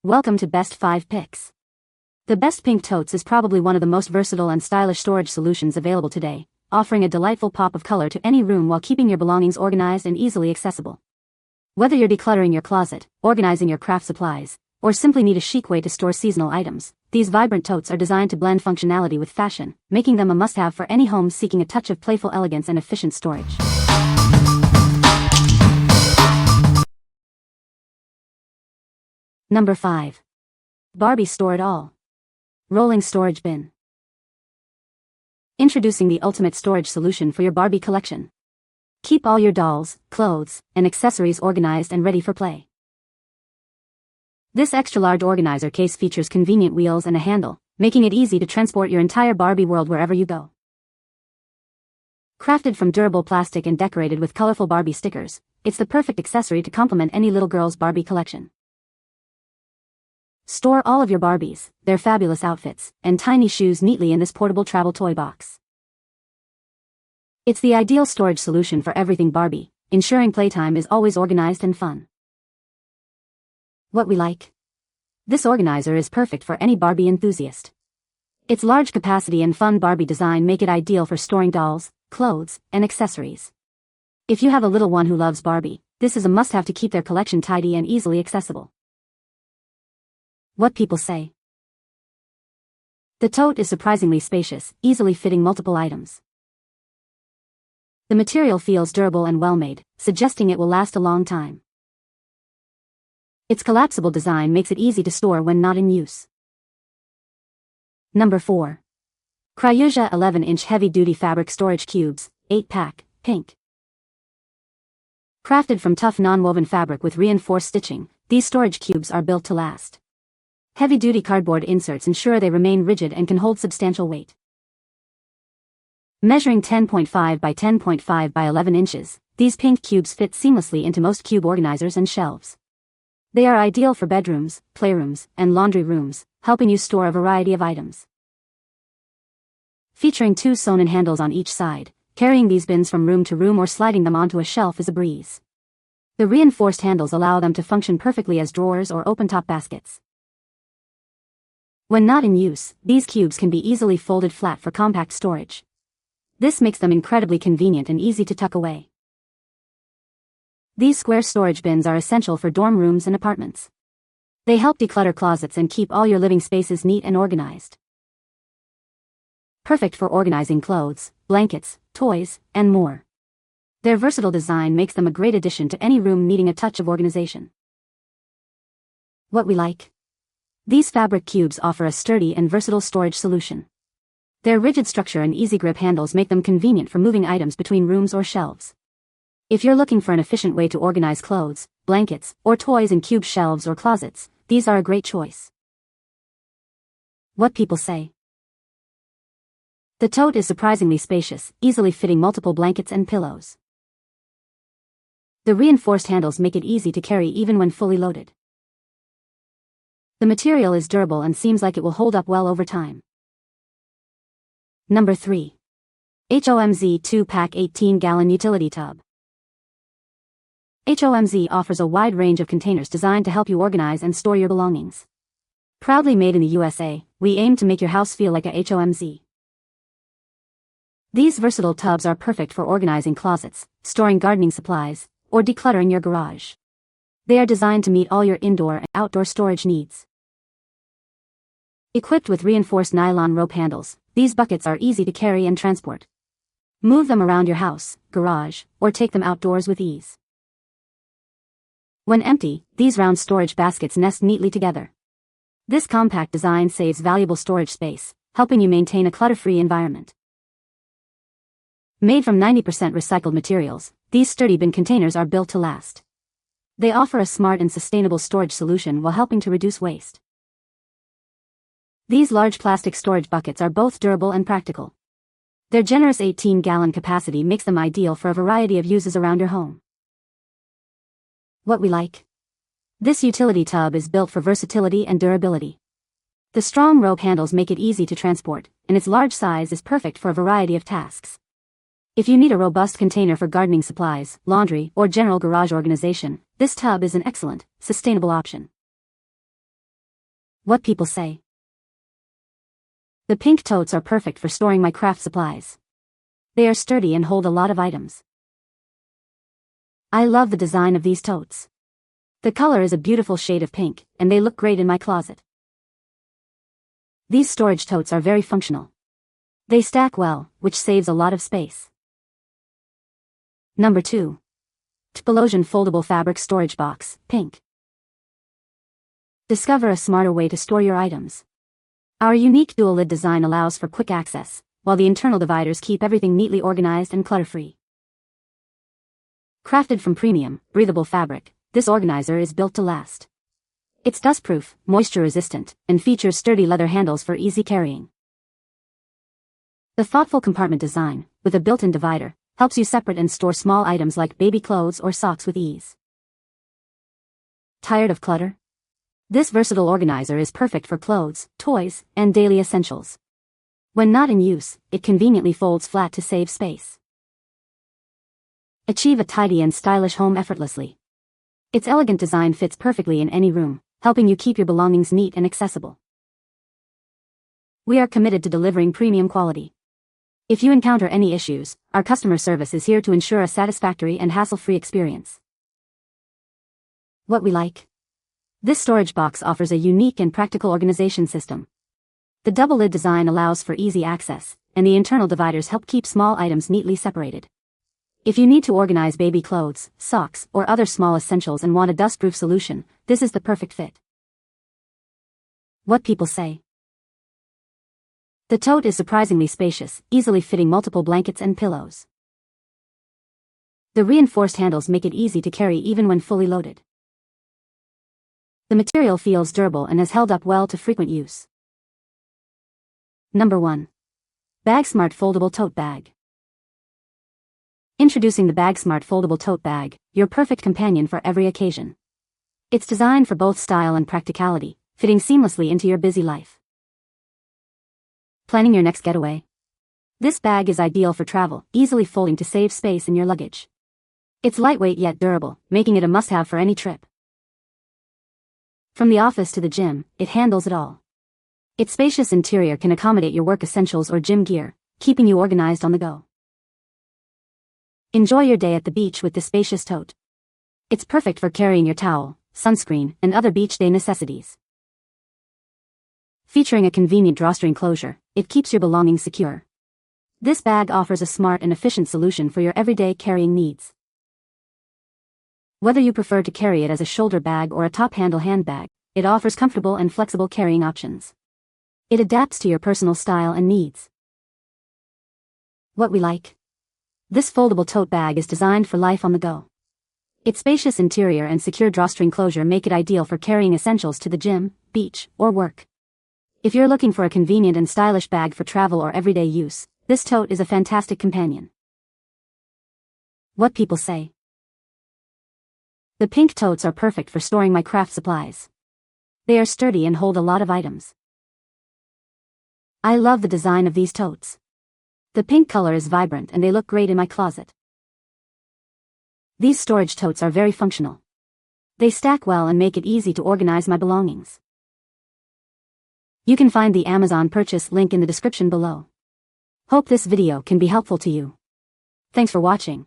Welcome to Best 5 Picks. The Best Pink Totes is probably one of the most versatile and stylish storage solutions available today, offering a delightful pop of color to any room while keeping your belongings organized and easily accessible. Whether you're decluttering your closet, organizing your craft supplies, or simply need a chic way to store seasonal items, these vibrant totes are designed to blend functionality with fashion, making them a must-have for any home seeking a touch of playful elegance and efficient storage. Number 5. Barbie Store It All. Rolling Storage Bin. Introducing the ultimate storage solution for your Barbie collection. Keep all your dolls, clothes, and accessories organized and ready for play. This extra-large organizer case features convenient wheels and a handle, making it easy to transport your entire Barbie world wherever you go. Crafted from durable plastic and decorated with colorful Barbie stickers, it's the perfect accessory to complement any little girl's Barbie collection. Store all of your Barbies, their fabulous outfits, and tiny shoes neatly in this portable travel toy box. It's the ideal storage solution for everything Barbie, ensuring playtime is always organized and fun. What we like? This organizer is perfect for any Barbie enthusiast. Its large capacity and fun Barbie design make it ideal for storing dolls, clothes, and accessories. If you have a little one who loves Barbie, this is a must-have to keep their collection tidy and easily accessible. What people say. The tote is surprisingly spacious, easily fitting multiple items. The material feels durable and well-made, suggesting it will last a long time. Its collapsible design makes it easy to store when not in use. Number 4. Criusia 11-inch heavy-duty fabric storage cubes, 8-pack, pink. Crafted from tough non-woven fabric with reinforced stitching, these storage cubes are built to last. Heavy-duty cardboard inserts ensure they remain rigid and can hold substantial weight. Measuring 10.5 by 10.5 by 11 inches, these pink cubes fit seamlessly into most cube organizers and shelves. They are ideal for bedrooms, playrooms, and laundry rooms, helping you store a variety of items. Featuring 2 sewn-in handles on each side, carrying these bins from room to room or sliding them onto a shelf is a breeze. The reinforced handles allow them to function perfectly as drawers or open-top baskets. When not in use, these cubes can be easily folded flat for compact storage. This makes them incredibly convenient and easy to tuck away. These square storage bins are essential for dorm rooms and apartments. They help declutter closets and keep all your living spaces neat and organized. Perfect for organizing clothes, blankets, toys, and more. Their versatile design makes them a great addition to any room needing a touch of organization. What we like? These fabric cubes offer a sturdy and versatile storage solution. Their rigid structure and easy grip handles make them convenient for moving items between rooms or shelves. If you're looking for an efficient way to organize clothes, blankets, or toys in cube shelves or closets, these are a great choice. What people say. The tote is surprisingly spacious, easily fitting multiple blankets and pillows. The reinforced handles make it easy to carry even when fully loaded. The material is durable and seems like it will hold up well over time. Number 3. HOMZ 2-pack 18-gallon utility tub. HOMZ offers a wide range of containers designed to help you organize and store your belongings. Proudly made in the USA, we aim to make your house feel like a HOMZ. These versatile tubs are perfect for organizing closets, storing gardening supplies, or decluttering your garage. They are designed to meet all your indoor and outdoor storage needs. Equipped with reinforced nylon rope handles, these buckets are easy to carry and transport. Move them around your house, garage, or take them outdoors with ease. When empty, these round storage baskets nest neatly together. This compact design saves valuable storage space, helping you maintain a clutter-free environment. Made from 90% recycled materials, these sturdy bin containers are built to last. They offer a smart and sustainable storage solution while helping to reduce waste. These large plastic storage buckets are both durable and practical. Their generous 18-gallon capacity makes them ideal for a variety of uses around your home. What we like? This utility tub is built for versatility and durability. The strong rope handles make it easy to transport, and its large size is perfect for a variety of tasks. If you need a robust container for gardening supplies, laundry, or general garage organization, this tub is an excellent, sustainable option. What people say. The Pink Totes are perfect for storing my craft supplies. They are sturdy and hold a lot of items. I love the design of these totes. The color is a beautiful shade of pink, and they look great in my closet. These storage totes are very functional. They stack well, which saves a lot of space. Number 2. Tcbelosion Foldable Fabric Storage Box, Pink. Discover a smarter way to store your items. Our unique dual lid design allows for quick access, while the internal dividers keep everything neatly organized and clutter-free. Crafted from premium, breathable fabric, this organizer is built to last. It's dustproof, moisture-resistant, and features sturdy leather handles for easy carrying. The thoughtful compartment design, with a built-in divider, helps you separate and store small items like baby clothes or socks with ease. Tired of clutter? This versatile organizer is perfect for clothes, toys, and daily essentials. When not in use, it conveniently folds flat to save space. Achieve a tidy and stylish home effortlessly. Its elegant design fits perfectly in any room, helping you keep your belongings neat and accessible. We are committed to delivering premium quality. If you encounter any issues, our customer service is here to ensure a satisfactory and hassle-free experience. What we like. This storage box offers a unique and practical organization system. The double lid design allows for easy access, and the internal dividers help keep small items neatly separated. If you need to organize baby clothes, socks, or other small essentials and want a dustproof solution, this is the perfect fit. What people say. The tote is surprisingly spacious, easily fitting multiple blankets and pillows. The reinforced handles make it easy to carry even when fully loaded. The material feels durable and has held up well to frequent use. Number 1. BAGSMART Foldable Tote Bag. Introducing the BAGSMART Foldable Tote Bag, your perfect companion for every occasion. It's designed for both style and practicality, fitting seamlessly into your busy life. Planning your next getaway? This bag is ideal for travel, easily folding to save space in your luggage. It's lightweight yet durable, making it a must-have for any trip. From the office to the gym, it handles it all. Its spacious interior can accommodate your work essentials or gym gear, keeping you organized on the go. Enjoy your day at the beach with this spacious tote. It's perfect for carrying your towel, sunscreen, and other beach day necessities. Featuring a convenient drawstring closure, it keeps your belongings secure. This bag offers a smart and efficient solution for your everyday carrying needs. Whether you prefer to carry it as a shoulder bag or a top-handle handbag, it offers comfortable and flexible carrying options. It adapts to your personal style and needs. What we like. This foldable tote bag is designed for life on the go. Its spacious interior and secure drawstring closure make it ideal for carrying essentials to the gym, beach, or work. If you're looking for a convenient and stylish bag for travel or everyday use, this tote is a fantastic companion. What people say. The Pink Totes are perfect for storing my craft supplies. They are sturdy and hold a lot of items. I love the design of these totes. The pink color is vibrant and they look great in my closet. These storage totes are very functional. They stack well and make it easy to organize my belongings. You can find the Amazon purchase link in the description below. Hope this video can be helpful to you. Thanks for watching.